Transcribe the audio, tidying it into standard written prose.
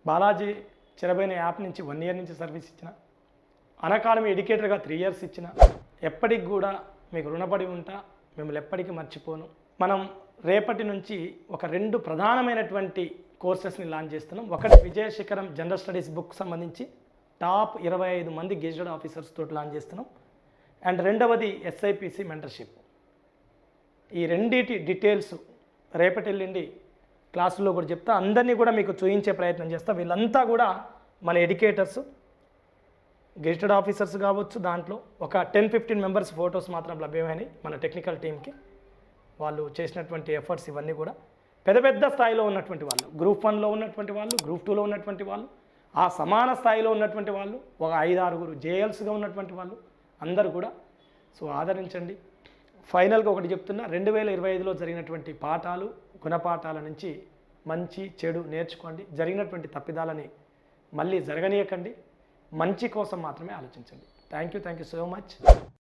Balaji చెరబైన app నుంచి 1 year నుంచి service ఇచ్చిన, అకాడమీ ఎడ్యుకేటర్గా 3 ఇయర్స్ ఇచ్చిన. ఎప్పటికి కూడా మీకు రుణపడి ఉంటా, మిమ్మల్ని ఎప్పటికీ మర్చిపోను. మనం రేపటి నుంచి ఒక 2 ప్రధానమైనటువంటి కోర్సెస్ని లాంచ్ చేస్తున్నాం. ఒకటి విజయ శిఖరం జనరల్ స్టడీస్ బుక్ సంబంధించి టాప్ 25 మంది గెజిటెడ్ ఆఫీసర్స్ తోటి లాంచ్ చేస్తున్నాం. అండ్ రెండవది SIPC మెంటర్షిప్. ఈ రెండింటి డీటెయిల్స్ రేపటి ఎల్లుండి క్లాసుల్లో కూడా చెప్తా, అందరినీ కూడా మీకు చూపించే ప్రయత్నం చేస్తా. వీళ్ళంతా కూడా మన ఎడ్యుకేటర్స్, గెజిటెడ్ ఆఫీసర్స్ కావచ్చు. దాంట్లో ఒక 10-15 మెంబర్స్ ఫొటోస్ మాత్రం లభ్యమైనవి మన టెక్నికల్ టీంకి. వాళ్ళు చేసినటువంటి ఎఫర్ట్స్ ఇవన్నీ కూడా పెద్ద పెద్ద స్థాయిలో ఉన్నటువంటి వాళ్ళు, గ్రూప్ 1లో ఉన్నటువంటి వాళ్ళు, గ్రూప్ 2లో ఉన్నటువంటి వాళ్ళు, ఆ సమాన స్థాయిలో ఉన్నటువంటి వాళ్ళు, ఒక 5-6 JLSగా ఉన్నటువంటి వాళ్ళు అందరూ కూడా సో ఆదరించండి. ఫైనల్గా ఒకటి చెప్తున్నా, 2025లో జరిగినటువంటి పాఠాలు, గుణపాఠాల నుంచి మంచి చెడు నేర్చుకోండి. జరిగినటువంటి తప్పిదాలని మళ్ళీ జరగనీయకండి. మంచి కోసం మాత్రమే ఆలోచించండి. Thank you so much.